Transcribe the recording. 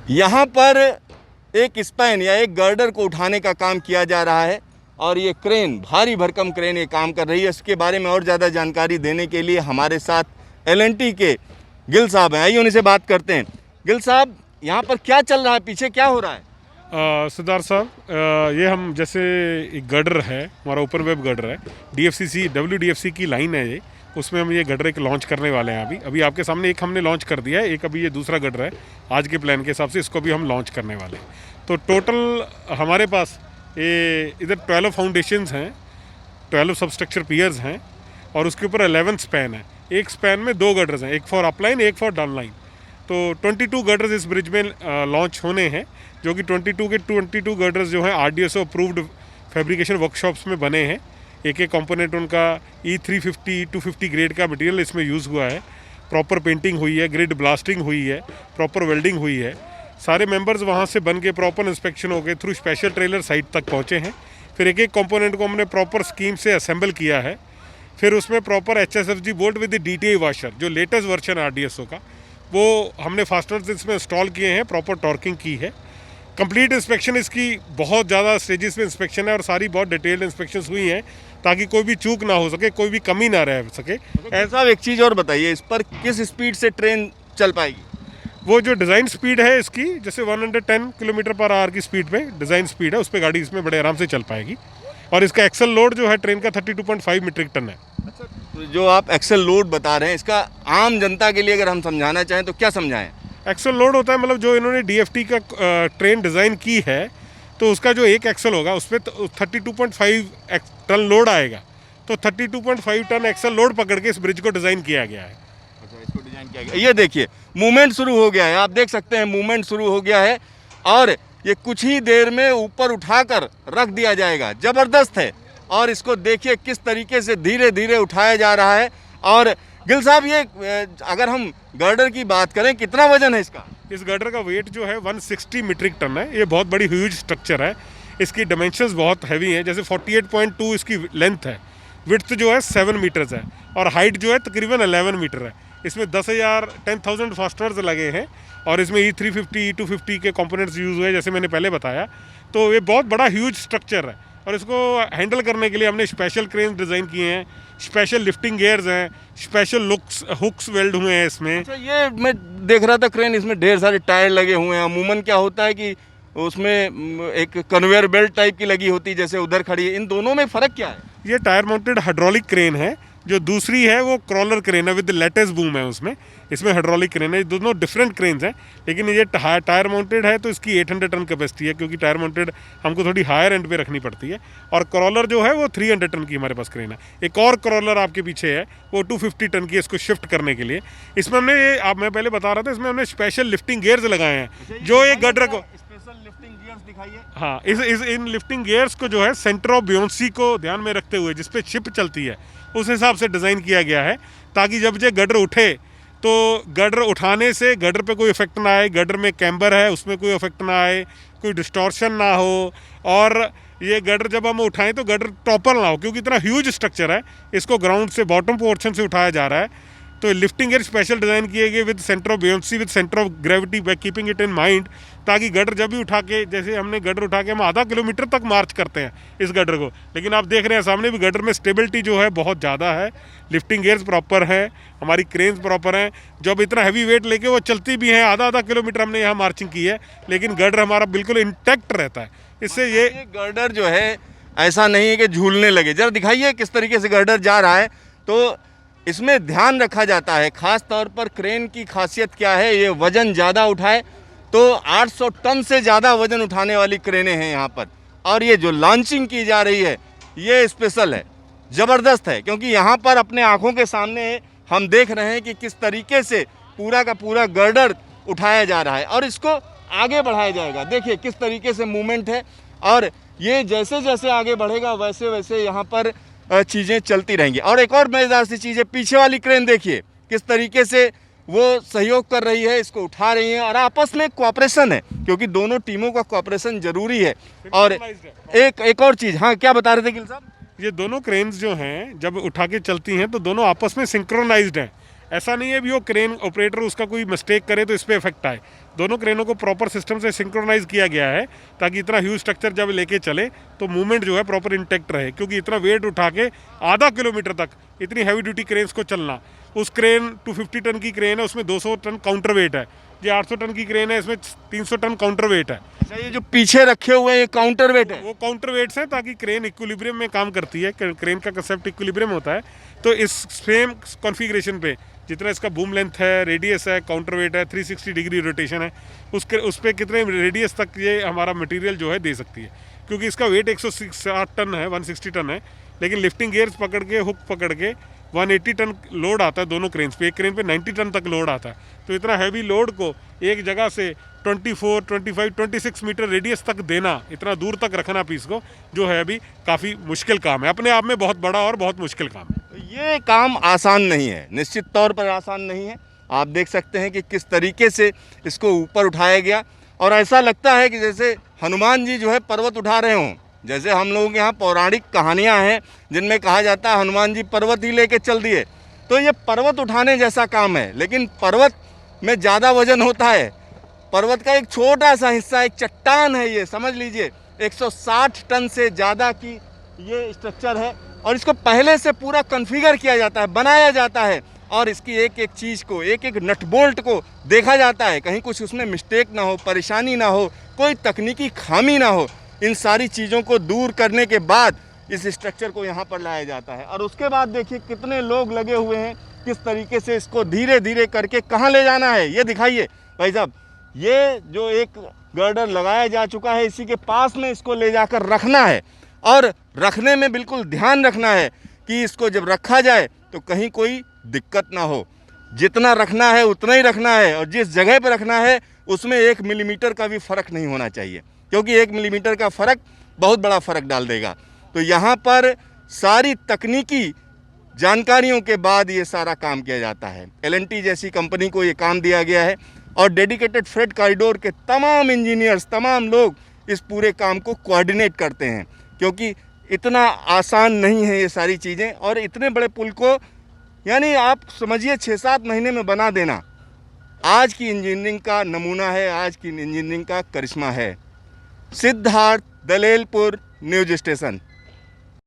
यहाँ पर एक स्पैन या एक गर्डर को उठाने का काम किया जा रहा है और ये क्रेन, भारी भरकम क्रेन ये काम कर रही है। इसके बारे में और ज़्यादा जानकारी देने के लिए हमारे साथ L&T के गिल साहब हैं। आइए उनसे बात करते हैं। गिल साहब, यहाँ पर क्या चल रहा है, पीछे क्या हो रहा है? सिद्धार्थ साहब, ये हम जैसे एक गर्डर है, हमारा ओपन वेब गर्डर है, DFCC WDFC की लाइन है ये, उसमें हम ये गर्डर एक लॉन्च करने वाले हैं। अभी आपके सामने एक हमने लॉन्च कर दिया है, एक अभी ये दूसरा गर्डर है। आज के प्लान के हिसाब से इसको भी हम लॉन्च करने वाले हैं। तो टोटल हमारे पास ये इधर 12 फाउंडेशंस हैं, 12 सबस्ट्रक्चर पियर्स हैं और उसके ऊपर 11 स्पैन है। एक स्पैन में 2 गर्डर्स हैं, एक फॉर अपलाइन एक फॉर डाउनलाइन। तो 22 गर्डर्स इस ब्रिज में लॉन्च होने हैं, जो कि 22 के 22 गर्डर्स जो हैं RDSO अप्रूव्ड फैब्रिकेशन वर्कशॉप्स में बने हैं। एक एक कंपोनेंट उनका E350 250 ग्रेड का मटेरियल इसमें यूज़ हुआ है। प्रॉपर पेंटिंग हुई है, ग्रिड ब्लास्टिंग हुई है, प्रॉपर वेल्डिंग हुई है। सारे मेंबर्स वहाँ से बन के प्रॉपर इंस्पेक्शन हो गए, थ्रू स्पेशल ट्रेलर साइट तक पहुँचे हैं। फिर एक एक कंपोनेंट को हमने प्रॉपर स्कीम से असेंबल किया है। फिर उसमें proper HSFG bolt with DTI washer, जो लेटेस्ट वर्जन RDSO का, वो हमने फास्टनर्स इसमें इंस्टॉल किए हैं, प्रॉपर टॉर्किंग की है। कंप्लीट इंस्पेक्शन इसकी बहुत ज़्यादा स्टेजेस में इंस्पेक्शन है और सारी बहुत डिटेल्ड इंस्पेक्शंस हुई हैं ताकि कोई भी चूक ना हो सके, कोई भी कमी ना रह सके। ऐसा एक चीज़ और बताइए, इस पर किस स्पीड से ट्रेन चल पाएगी? वो जो डिज़ाइन स्पीड है इसकी, जैसे 110 किलोमीटर पर आवर की स्पीड पे डिज़ाइन स्पीड है, उस पर गाड़ी इसमें बड़े आराम से चल पाएगी। और इसका एक्सल लोड जो है ट्रेन का 32.5 मीट्रिक टन है। अच्छा, तो जो आप एक्सेल लोड बता रहे हैं, इसका आम जनता के लिए अगर हम समझाना चाहें तो क्या समझाएं? एक्सल लोड होता है, मतलब जो इन्होंने DFT का ट्रेन डिज़ाइन की है, तो उसका जो एक एक्सल होगा उस पर 32.5 टन लोड आएगा। तो 32.5 टन एक्सल लोड पकड़ के इस ब्रिज को डिज़ाइन किया गया है। अच्छा, इसको डिजाइन किया गया। ये देखिए, मूवमेंट शुरू हो गया है, आप देख सकते हैं मूवमेंट शुरू हो गया है और ये कुछ ही देर में ऊपर उठाकर रख दिया जाएगा। ज़बरदस्त है। और इसको देखिए किस तरीके से धीरे धीरे उठाया जा रहा है। और गिल साहब, ये अगर हम गर्डर की बात करें, कितना वजन है इसका? इस गर्डर का वेट जो है 160 मीट्रिक टन है। ये बहुत बड़ी ह्यूज स्ट्रक्चर है। इसकी डायमेंशंस बहुत हैवी हैं, जैसे 48.2 इसकी लेंथ है, विड्थ जो है 7 मीटर्स है और हाइट जो है तकरीबन 11 मीटर है। इसमें 10,000 फास्टनर्स लगे हैं और इसमें E350 E250 के कंपोनेंट्स यूज़ हुए, जैसे मैंने पहले बताया। तो ये बहुत बड़ा ह्यूज स्ट्रक्चर है और इसको हैंडल करने के लिए हमने स्पेशल क्रेन डिज़ाइन किए हैं, स्पेशल लिफ्टिंग गियर्स हैं, स्पेशल हुक्स वेल्ड हुए हैं इसमें। अच्छा, ये मैं देख रहा था क्रेन, इसमें ढेर सारे टायर लगे हुए हैं। अमूमन क्या होता है कि उसमें एक कन्वेयर बेल्ट टाइप की लगी होती है, जैसे उधर खड़ी है। इन दोनों में फ़र्क क्या है? ये टायर माउंटेड हाइड्रोलिक क्रेन है, जो दूसरी है वो क्रॉलर क्रेन है विद लेटेस बूम है उसमें। इसमें हाइड्रोलिक क्रेन है, दोनों डिफरेंट क्रेन्स हैं। लेकिन ये टायर माउंटेड है तो इसकी 800 टन कैपेसिटी है, क्योंकि टायर माउंटेड हमको थोड़ी हायर एंड पे रखनी पड़ती है। और क्रॉलर जो है वो 300 टन की हमारे पास क्रेन है। एक और क्रॉलर आपके पीछे है, वो 250 टन की, इसको शिफ्ट करने के लिए। इसमें हमने मैं पहले बता रहा था, इसमें हमने स्पेशल लिफ्टिंग गियर्स लगाए हैं, जो एक गड्ढर को दिखाइए। हाँ, इन लिफ्टिंग गियर्स को जो है सेंटर ऑफ बियोंसी को ध्यान में रखते हुए, जिसपे शिप चलती है, उस हिसाब से डिज़ाइन किया गया है, ताकि जब ये गड्ढर उठे तो गड्ढर उठाने से गड्ढर पे कोई इफेक्ट ना आए। गड्ढर में कैम्बर है, उसमें कोई इफेक्ट ना आए, कोई डिस्टॉर्शन ना हो। और ये गड्ढर जब हम उठाएं तो गड्ढर टॉपर ना हो, क्योंकि इतना ह्यूज स्ट्रक्चर है, इसको ग्राउंड से बॉटम पोर्शन से उठाया जा रहा है। तो लिफ्टिंग गियर स्पेशल डिज़ाइन किए गए with centre of buoyancy, with centre of gravity, by keeping it in mind, ताकि गड्ढर जब भी उठा के, जैसे हमने गड्ढर उठा के हम आधा किलोमीटर तक मार्च करते हैं इस गड्ढर को, लेकिन आप देख रहे हैं सामने भी गड्ढर में स्टेबिलिटी जो है बहुत ज़्यादा है। लिफ्टिंग गियर्स प्रॉपर हैं, हमारी क्रेन्स प्रॉपर हैं। जब इतना हैवी वेट लेके वो चलती भी हैं, आधा किलोमीटर हमने यहाँ मार्चिंग की है, लेकिन गड्ढर हमारा बिल्कुल इंटैक्ट रहता है। इससे ये गर्डर जो है ऐसा नहीं है कि झूलने लगे। जरा दिखाइए किस तरीके से गर्डर जा रहा है। तो इसमें ध्यान रखा जाता है, खास तौर पर क्रेन की खासियत क्या है, ये वज़न ज़्यादा उठाए। तो 800 टन से ज़्यादा वज़न उठाने वाली क्रेनें हैं यहाँ पर। और ये जो लॉन्चिंग की जा रही है, ये स्पेशल है, ज़बरदस्त है, क्योंकि यहाँ पर अपने आँखों के सामने हम देख रहे हैं कि किस तरीके से पूरा का पूरा गर्डर उठाया जा रहा है और इसको आगे बढ़ाया जाएगा। देखिए किस तरीके से मूवमेंट है और ये जैसे जैसे आगे बढ़ेगा वैसे वैसे यहाँ पर चीज़ें चलती रहेंगी। और एक और मज़ेदार सी चीज़ है, पीछे वाली क्रेन देखिए किस तरीके से वो सहयोग कर रही है, इसको उठा रही है और आपस में कोऑपरेशन है, क्योंकि दोनों टीमों का कोऑपरेशन ज़रूरी है। और एक और चीज़, हाँ क्या बता रहे थे गिल साहब? ये दोनों क्रेन्स जो हैं जब उठा के चलती हैं तो दोनों आपस में सिंक्रोनाइज्ड हैं। ऐसा नहीं है भी वो क्रेन ऑपरेटर उसका कोई मिस्टेक करे तो इस पर इफेक्ट आए। दोनों क्रेनों को प्रॉपर सिस्टम से सिंक्रोनाइज किया गया है ताकि इतना ह्यूज स्ट्रक्चर जब लेके चले तो मूवमेंट जो है प्रॉपर इंटैक्ट रहे, क्योंकि इतना वेट उठा के आधा किलोमीटर तक इतनी हैवी ड्यूटी क्रेन्स को चलना, उस क्रेन 250 टन की क्रेन है उसमें 200 टन काउंटर वेट है, ये 800 टन की क्रेन है इसमें 300 टन काउंटर वेट है। अच्छा, ये जो पीछे रखे हुए हैं ये काउंटर वेट है? वो काउंटर वेट्स हैं ताकि क्रेन इक्विलिब्रियम में काम करती है, क्रेन का कंसेप्ट इक्विलिब्रियम होता है। तो इस सेम कॉन्फ़िगरेशन पे जितना इसका बूम लेंथ है, रेडियस है, काउंटर वेट है, 360 डिग्री रोटेशन है, उस पर कितने रेडियस तक ये हमारा मटेरियल जो है दे सकती है। क्योंकि इसका वेट 160 टन है, 160 टन है, लेकिन लिफ्टिंग गियर्स पकड़ के, हुक पकड़ के 180 टन लोड आता है दोनों क्रेन्स पे। एक क्रेन पे 90 टन तक लोड आता है। तो इतना हैवी लोड को एक जगह से 24, 25, 26 मीटर रेडियस तक देना, इतना दूर तक रखना पीस को, जो है अभी काफ़ी मुश्किल काम है, अपने आप में बहुत बड़ा और बहुत मुश्किल काम है। ये काम आसान नहीं है, निश्चित तौर पर आसान नहीं है। आप देख सकते हैं कि किस तरीके से इसको ऊपर उठाया गया, और ऐसा लगता है कि जैसे हनुमान जी जो है पर्वत उठा रहे हों। जैसे हम लोगों के यहाँ पौराणिक कहानियाँ हैं जिनमें कहा जाता है हनुमान जी पर्वत ही लेके चल दिए, तो ये पर्वत उठाने जैसा काम है। लेकिन पर्वत में ज़्यादा वजन होता है, पर्वत का एक छोटा सा हिस्सा एक चट्टान है, ये समझ लीजिए 160 टन से ज़्यादा की ये स्ट्रक्चर है, और इसको पहले से पूरा कॉन्फ़िगर किया जाता है, बनाया जाता है, और इसकी एक एक चीज़ को, एक एक नट बोल्ट को देखा जाता है, कहीं कुछ उसमें मिस्टेक ना हो, परेशानी ना हो, कोई तकनीकी खामी ना हो। इन सारी चीज़ों को दूर करने के बाद इस स्ट्रक्चर को यहाँ पर लाया जाता है, और उसके बाद देखिए कितने लोग लगे हुए हैं, किस तरीके से इसको धीरे धीरे करके कहाँ ले जाना है ये दिखाइए भाई साहब। ये जो एक गर्डर लगाया जा चुका है, इसी के पास में इसको ले जाकर रखना है, और रखने में बिल्कुल ध्यान रखना है कि इसको जब रखा जाए तो कहीं कोई दिक्कत ना हो। जितना रखना है उतना ही रखना है, और जिस जगह पर रखना है उसमें 1 मिलीमीटर का भी फ़र्क नहीं होना चाहिए, क्योंकि 1 मिलीमीटर का फ़र्क बहुत बड़ा फ़र्क डाल देगा। तो यहाँ पर सारी तकनीकी जानकारियों के बाद ये सारा काम किया जाता है। L&T जैसी कंपनी को ये काम दिया गया है, और डेडिकेटेड फ्रेट कॉरिडोर के तमाम इंजीनियर्स, तमाम लोग इस पूरे काम को कोऑर्डिनेट करते हैं, क्योंकि इतना आसान नहीं है ये सारी चीज़ें। और इतने बड़े पुल को यानी आप समझिए 6-7 महीने में बना देना, आज की इंजीनियरिंग का नमूना है, आज की इंजीनियरिंग का करिश्मा है। Siddharth, Dalelpur news station.